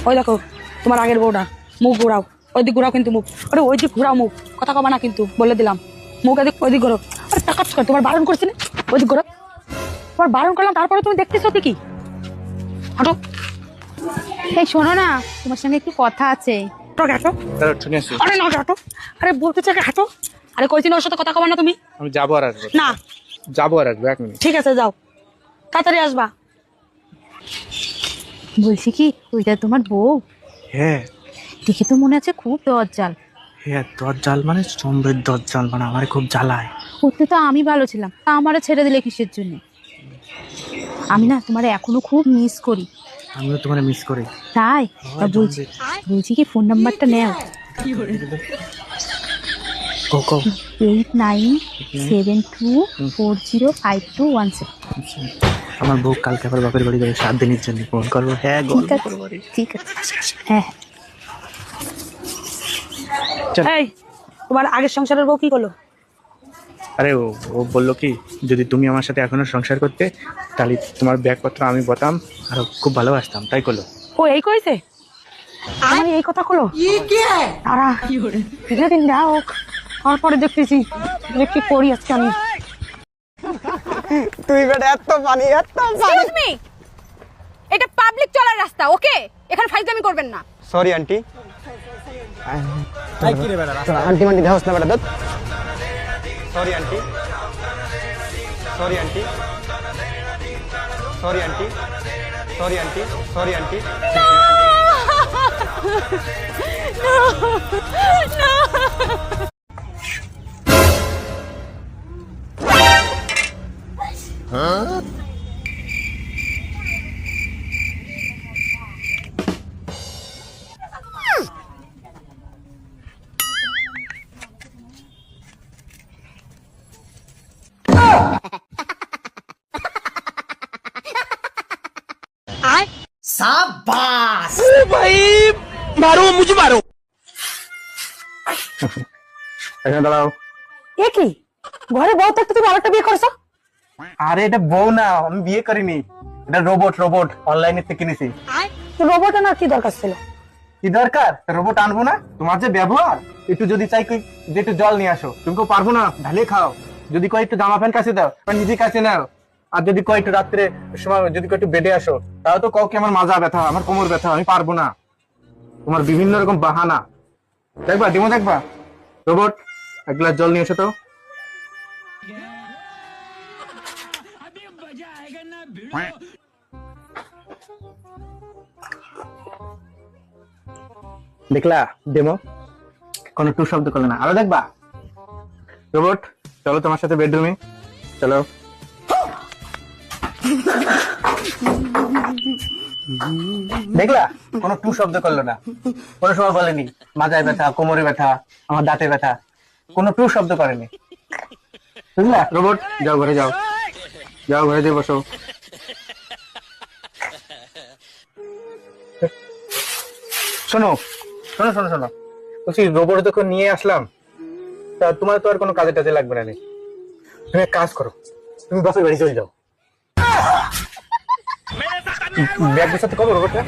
ওই দেখো তোমার আগের বউটা, মুখ ঘুরাও, ওই দিক ঘুরাও কিন্তু মুখ, আরে ওই দিক ঘুরাও মুখ, কথা কবা না কিন্তু বলে দিলাম, মুখ এদিক ওই দিক ঘোরো। আরে টাকা তোমার বারণ করছি না, ওই দিক ঘোরো, তোমার বারণ করলাম তারপরে তুমি দেখতেছো কি? হাঁটো। এই শোনো না, তোমার সঙ্গে একটু কথা আছে। হাঁটো। আরে না হাঁটো, আরে বলতে চাই হাঁটো। আরে কইছি না ওর সাথে কথা কবা না তুমি। আমি যাবো আর আসবো না যাবো আর আসবো 1 মিনিট। ঠিক আছে যাও, তাড়াতাড়ি আসবা। বলছি কি, ওইটা তোমার বউ? হ্যাঁ দেখে তো মনে আছে খুব দজ্জাল। হ্যাঁ, দজ্জাল মানে সম্ভেদ দজ্জাল মানে আমার খুব জ্বালায়। করতে তো আমি ভালো ছিলাম, তা আমারও ছেড়ে দিলে কিসের জন্য? আমি না তোমার এখনো খুব মিস করি। আমিও তোমার মিস করি। তাই তা বলছি বলছি কি, ফোন নাম্বারটা নেও। 8972405217। আমার বউ কালকে আবার বাপের বাড়ি যাবে 7 দিনের জন্য, ফোন করবো। হ্যাঁ ঠিক আছে ঠিক আছে, হ্যাঁ হ্যাঁ। চল। এই তোমার আগের সংসারের বউ কি করলো? আরে ও ও বললো কি, যদি তুমি আমার সাথে এখনো সংসার করতে তাহলে তোমার ব্যাগপত্র আমি বতাম আর খুব ভালোবাসতাম, তাই করলো। ও এই কইছে, আমি এই কথা কলো তারা দিন না হোক, তারপরে দেখতেছি যে কি করি আজকে আমি। তুই বেটা এত পানি এক্সকিউজ মি, এটা পাবলিক চলার রাস্তা, ওকে? এখানে ফাইজলামি করবেন না। Sorry aunty. আন্টি মান্টি দেখাস না বেটা দত। Sorry aunty, sorry aunty, sorry aunty, sorry aunty, sorry aunty. এখানে দাঁড়াও। এ কি ঘরে বউ থাকতে তুমি আরেকটা বিয়ে করছো? আরে এটা বউ না, আমি বিয়ে করিনি, এটা রোবট। রোবট অনলাইনে থেকে কিনেছি। রোবট আনার কি দরকার ছিল? কি দরকার, রোবট আনবো না? তোমার যে ব্যবহার, একটু যদি চাই যে একটু জল নিয়ে আসো, তুমি কেউ পারবো না, ঢালে খাও। যদি কয় একটু জামা প্যান্ট কাছে দাও, নিজে কাছে নাও। আর যদি কয় একটু রাত্রে সময় যদি কয় একটু বেডে আসো, তাও তো কাউকে আমার মাজা ব্যথা, আমার কোমর ব্যথা, আমি পারবো না। তোমার বিভিন্ন রকম বাহানা। দেখবা ডিমো, দেখবা রোবট, 1 গ্লাস জল নিয়ে এসো তো। দেখলা ডেমো, কোনো টু শব্দ করলে না। আরো দেখবা। রোবট চলো তোমার সাথে বেডরুমে চলো। দেখলা কোনো টু শব্দ করলো না, কোনো সময় বলেনি মাথায় ব্যথা, কোমরে ব্যথা, আমার দাঁতে ব্যথা, কোনো টু শব্দ করেনি। বুঝলা রোবট, যাও ঘরে যাও, যাও ঘরে দিয়ে বসো। শোনো শোনো শোনো শোনো, বলছি রোবট যখন নিয়ে আসলাম, তা তোমার তো আর কোনো কাজে টাজে লাগবে না। তুমি এক কাজ করো, তুমি বাপের বাড়ি চলে যাও। ব্যাগ সাথে কবে রোবটটা